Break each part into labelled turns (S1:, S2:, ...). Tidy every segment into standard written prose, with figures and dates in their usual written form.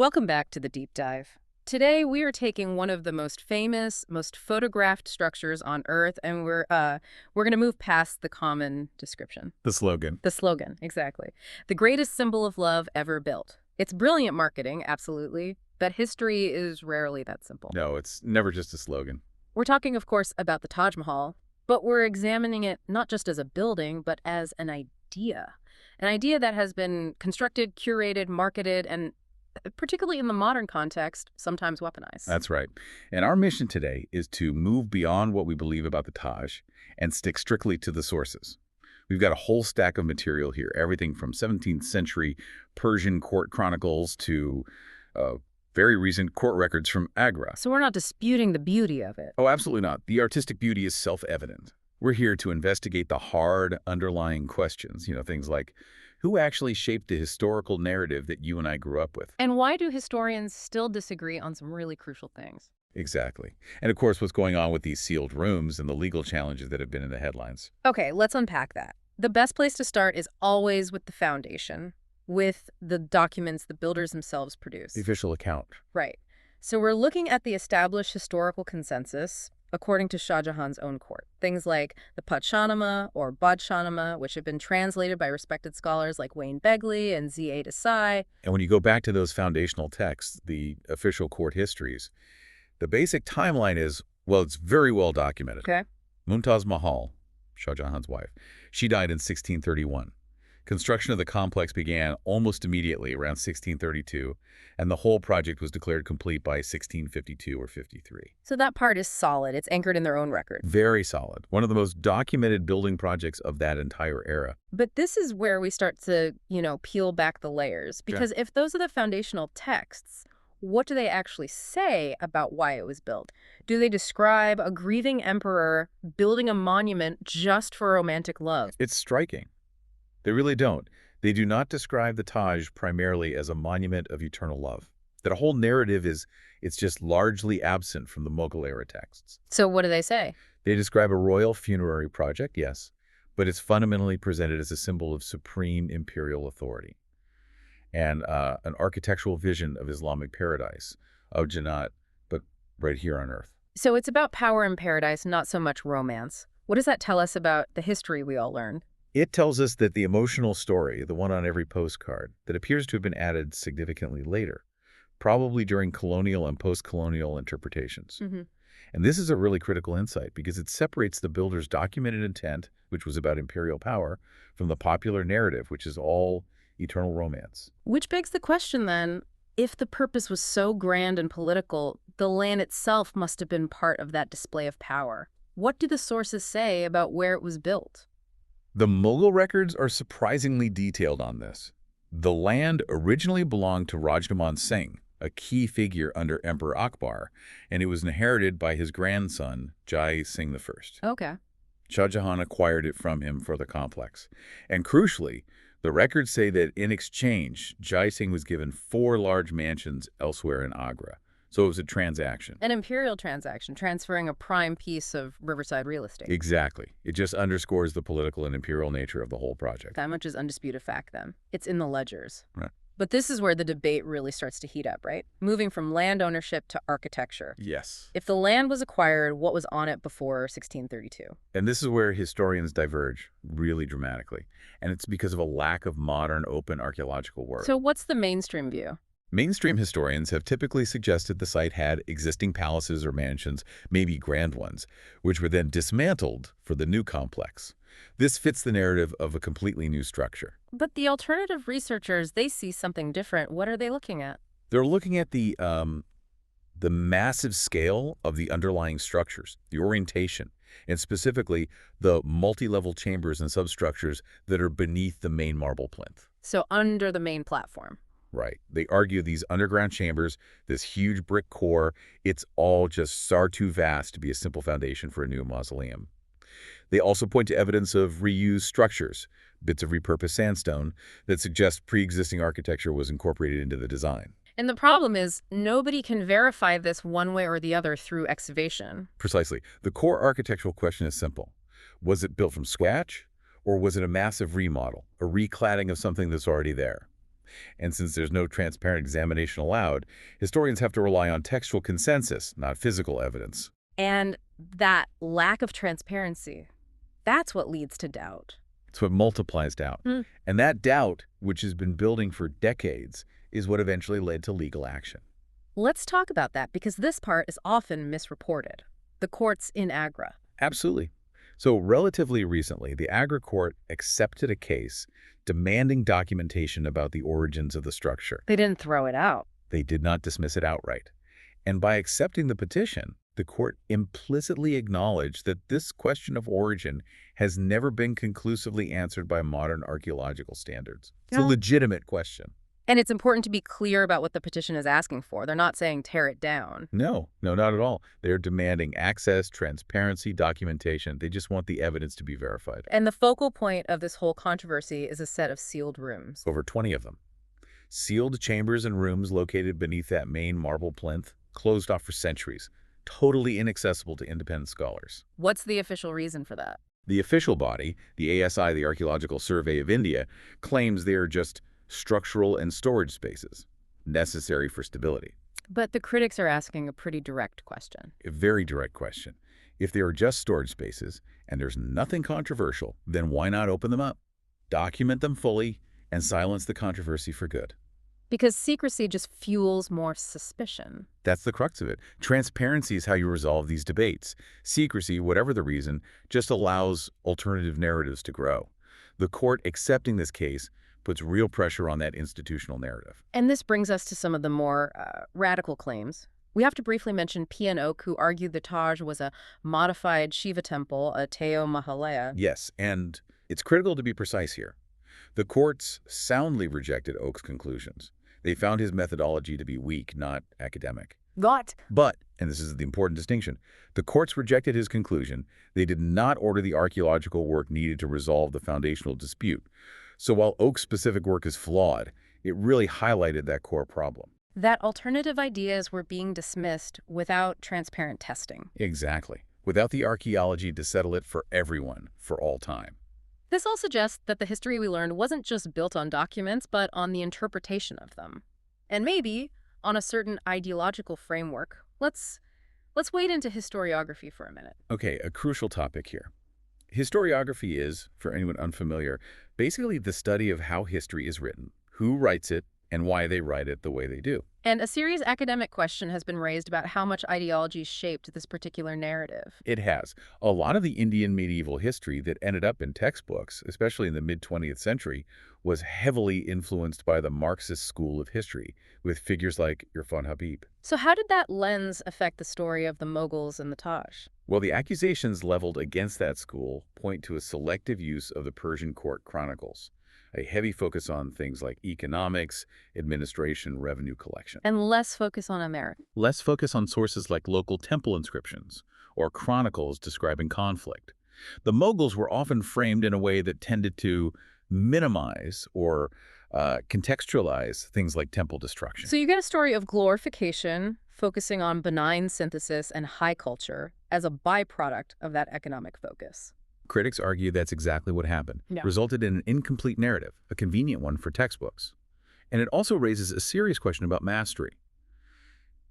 S1: Welcome back to the deep dive. Today we are taking one of the most famous, most photographed structures on Earth, and we're going to move past the common description.
S2: The slogan.
S1: The slogan, exactly. The greatest symbol of love ever built. It's brilliant marketing, absolutely, but history is rarely that simple.
S2: No, it's never just a slogan.
S1: We're talking, of course, about the Taj Mahal, but we're examining it not just as a building, but as an idea. An idea that has been constructed, curated, marketed, and particularly in the modern context, sometimes weaponized.
S2: That's right. And our mission today is to move beyond what we believe about the Taj and stick strictly to the sources. We've got a whole stack of material here, everything from 17th century Persian court chronicles to very recent court records from Agra.
S1: So we're not disputing the beauty of it.
S2: Oh, absolutely not. The artistic beauty is self-evident. We're here to investigate the hard underlying questions, things like, who actually shaped the historical narrative that you and I grew up with?
S1: And why do historians still disagree on some really crucial things?
S2: Exactly. And of course, what's going on with these sealed rooms and the legal challenges that have been in the headlines.
S1: Okay, let's unpack that. The best place to start is always with the foundation, with the documents the builders themselves produce.
S2: The official account.
S1: Right. So we're looking at the established historical consensus, according to Shah Jahan's own court. Things like the Padshahnama or Padshahnama, which have been translated by respected scholars like Wayne Begley and Z.A. Desai.
S2: And when you go back to those foundational texts, the official court histories, the basic timeline is, well, it's very well documented.
S1: Okay.
S2: Mumtaz Mahal, Shah Jahan's wife, she died in 1631. Construction of the complex began almost immediately around 1632, and the whole project was declared complete by 1652 or 53.
S1: So that part is solid. It's anchored in their own record.
S2: Very solid. One of the most documented building projects of that entire era.
S1: But this is where we start to, peel back the layers. Because if those are the foundational texts, what do they actually say about why it was built? Do they describe a grieving emperor building a monument just for romantic love?
S2: It's striking. They really don't. They do not describe the Taj primarily as a monument of eternal love. That whole narrative it's just largely absent from the Mughal-era texts.
S1: So what do they say?
S2: They describe a royal funerary project, yes, but it's fundamentally presented as a symbol of supreme imperial authority and an architectural vision of Islamic paradise, of Jannat, but right here on Earth.
S1: So it's about power in paradise, not so much romance. What does that tell us about the history we all learned?
S2: It tells us that the emotional story, the one on every postcard, that appears to have been added significantly later, probably during colonial and post-colonial interpretations. And this is a really critical insight because it separates the builder's documented intent, which was about imperial power, from the popular narrative, which is all eternal romance.
S1: Which begs the question then, if the purpose was so grand and political, the land itself must have been part of that display of power. What do the sources say about where it was built?
S2: The Mughal records are surprisingly detailed on this. The land originally belonged to Rajnaman Singh, a key figure under Emperor Akbar, and it was inherited by his grandson, Jai Singh I.
S1: Okay.
S2: Shah Jahan acquired it from him for the complex. And crucially, the records say that in exchange, Jai Singh was given 4 large mansions elsewhere in Agra. So it was a transaction.
S1: An imperial transaction, transferring a prime piece of riverside real estate.
S2: Exactly. It just underscores the political and imperial nature of the whole project.
S1: That much is undisputed fact, then. It's in the ledgers.
S2: Right.
S1: But this is where the debate really starts to heat up, right? Moving from land ownership to architecture.
S2: Yes.
S1: If the land was acquired, what was on it before 1632?
S2: And this is where historians diverge really dramatically. And it's because of a lack of modern, open archaeological work.
S1: So what's the mainstream view?
S2: Mainstream historians have typically suggested the site had existing palaces or mansions, maybe grand ones, which were then dismantled for the new complex. This fits the narrative of a completely new structure.
S1: But the alternative researchers, they see something different. What are they looking at?
S2: They're looking at the massive scale of the underlying structures, the orientation, and specifically the multi-level chambers and substructures that are beneath the main marble plinth.
S1: So under the main platform.
S2: Right. They argue these underground chambers, this huge brick core, it's all just far too vast to be a simple foundation for a new mausoleum. They also point to evidence of reused structures, bits of repurposed sandstone, that suggest pre-existing architecture was incorporated into the design.
S1: And the problem is, nobody can verify this one way or the other through excavation.
S2: Precisely. The core architectural question is simple. Was it built from scratch, or was it a massive remodel, a recladding of something that's already there? And since there's no transparent examination allowed, historians have to rely on textual consensus, not physical evidence.
S1: And that lack of transparency, that's what leads to doubt.
S2: It's what multiplies doubt.
S1: Hmm.
S2: And that doubt, which has been building for decades, is what eventually led to legal action.
S1: Let's talk about that because this part is often misreported. The courts in Agra.
S2: Absolutely. So relatively recently, the Agra court accepted a case demanding documentation about the origins of the structure.
S1: They didn't throw it out.
S2: They did not dismiss it outright. And by accepting the petition, the court implicitly acknowledged that this question of origin has never been conclusively answered by modern archaeological standards. It's a legitimate question.
S1: And it's important to be clear about what the petition is asking for. They're not saying tear it down.
S2: No, not at all. They're demanding access, transparency, documentation. They just want the evidence to be verified.
S1: And the focal point of this whole controversy is a set of sealed rooms.
S2: Over 20 of them. Sealed chambers and rooms located beneath that main marble plinth, closed off for centuries, totally inaccessible to independent scholars.
S1: What's the official reason for that?
S2: The official body, the ASI, the Archaeological Survey of India, claims they are just structural and storage spaces, necessary for stability.
S1: But the critics are asking a pretty direct question.
S2: A very direct question. If they are just storage spaces and there's nothing controversial, then why not open them up, document them fully, and silence the controversy for good?
S1: Because secrecy just fuels more suspicion.
S2: That's the crux of it. Transparency is how you resolve these debates. Secrecy, whatever the reason, just allows alternative narratives to grow. The court accepting this case puts real pressure on that institutional narrative.
S1: And this brings us to some of the more radical claims. We have to briefly mention P.N. Oak, who argued the Taj was a modified Shiva temple, a Teo Mahalaya.
S2: Yes, and it's critical to be precise here. The courts soundly rejected Oak's conclusions. They found his methodology to be weak, not academic.
S1: But,
S2: and this is the important distinction, the courts rejected his conclusion. They did not order the archaeological work needed to resolve the foundational dispute. So while Oak's specific work is flawed, it really highlighted that core problem.
S1: that alternative ideas were being dismissed without transparent testing.
S2: Exactly. Without the archaeology to settle it for everyone, for all time.
S1: This all suggests that the history we learned wasn't just built on documents, but on the interpretation of them. And maybe on a certain ideological framework. Let's wade into historiography for a minute.
S2: Okay, a crucial topic here. Historiography is, for anyone unfamiliar, basically the study of how history is written, who writes it, and why they write it the way they do.
S1: And a serious academic question has been raised about how much ideology shaped this particular narrative.
S2: It has. A lot of the Indian medieval history that ended up in textbooks, especially in the mid-20th century, was heavily influenced by the Marxist school of history, with figures like Irfan Habib.
S1: So how did that lens affect the story of the Mughals and the Taj?
S2: Well, the accusations leveled against that school point to a selective use of the Persian court chronicles, a heavy focus on things like economics, administration, revenue collection.
S1: And less focus on America.
S2: Less focus on sources like local temple inscriptions or chronicles describing conflict. The Mughals were often framed in a way that tended to minimize or contextualize things like temple destruction.
S1: So you get a story of glorification, focusing on benign synthesis and high culture as a byproduct of that economic focus.
S2: Critics argue that's exactly what happened,
S1: Yeah.
S2: resulted in an incomplete narrative, a convenient one for textbooks. And it also raises a serious question about mastery.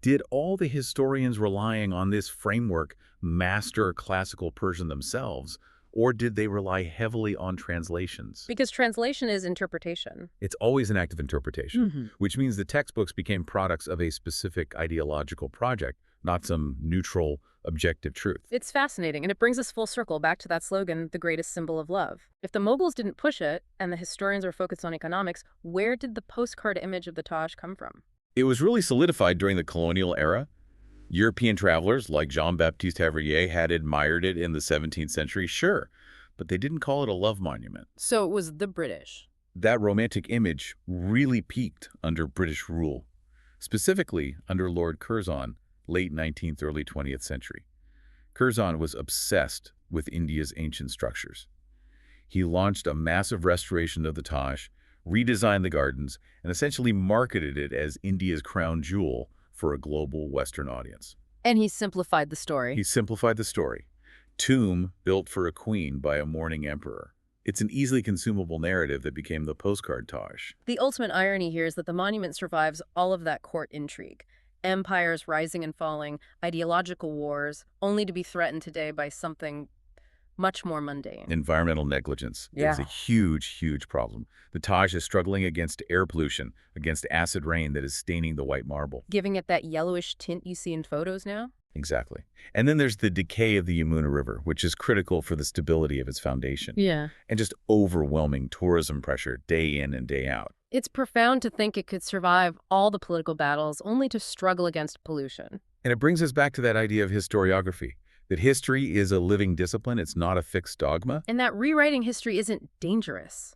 S2: Did all the historians relying on this framework master classical Persian themselves, or did they rely heavily on translations?
S1: Because translation is interpretation.
S2: It's always an act of interpretation,
S1: Mm-hmm.
S2: which means the textbooks became products of a specific ideological project, not some neutral, objective truth.
S1: It's fascinating, and it brings us full circle back to that slogan, the greatest symbol of love. If the Mughals didn't push it, and the historians were focused on economics, where did the postcard image of the Taj come from?
S2: It was really solidified during the colonial era. European travelers like Jean-Baptiste Havrier had admired it in the 17th century, sure, but they didn't call it a love monument.
S1: So it was the British.
S2: That romantic image really peaked under British rule, specifically under Lord Curzon, late 19th, early 20th century. Curzon was obsessed with India's ancient structures. He launched a massive restoration of the Taj, redesigned the gardens, and essentially marketed it as India's crown jewel for a global Western audience.
S1: And he simplified the story.
S2: He simplified the story. Tomb built for a queen by a mourning emperor. It's an easily consumable narrative that became the postcard Taj.
S1: The ultimate irony here is that the monument survives all of that court intrigue. Empires rising and falling, ideological wars, only to be threatened today by something much more mundane.
S2: Environmental negligence is a huge, huge problem. The Taj is struggling against air pollution, against acid rain that is staining the white marble.
S1: Giving it that yellowish tint you see in photos now?
S2: Exactly. And then there's the decay of the Yamuna River, which is critical for the stability of its foundation.
S1: Yeah.
S2: And just overwhelming tourism pressure day in and day out.
S1: It's profound to think it could survive all the political battles only to struggle against pollution.
S2: And it brings us back to that idea of historiography, that history is a living discipline, it's not a fixed dogma.
S1: And that rewriting history isn't dangerous.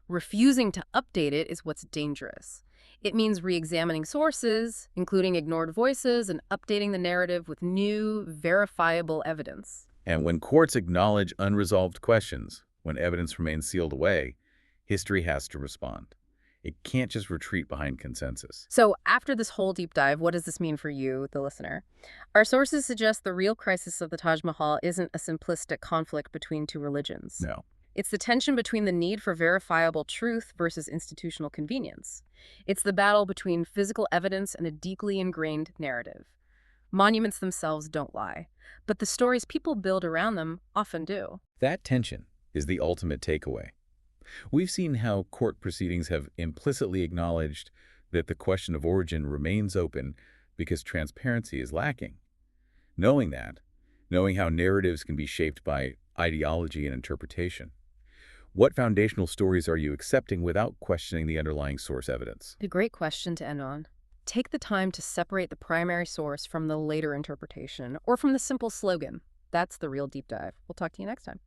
S1: Refusing to update it is what's dangerous. It means re-examining sources, including ignored voices, and updating the narrative with new, verifiable evidence.
S2: And when courts acknowledge unresolved questions, when evidence remains sealed away, history has to respond. It can't just retreat behind consensus.
S1: So after this whole deep dive, what does this mean for you, the listener? Our sources suggest the real crisis of the Taj Mahal isn't a simplistic conflict between two religions.
S2: No.
S1: It's the tension between the need for verifiable truth versus institutional convenience. It's the battle between physical evidence and a deeply ingrained narrative. Monuments themselves don't lie, but the stories people build around them often do.
S2: That tension is the ultimate takeaway. We've seen how court proceedings have implicitly acknowledged that the question of origin remains open because transparency is lacking. Knowing that, knowing how narratives can be shaped by ideology and interpretation, what foundational stories are you accepting without questioning the underlying source evidence?
S1: A great question to end on. Take the time to separate the primary source from the later interpretation or from the simple slogan. That's the real deep dive. We'll talk to you next time.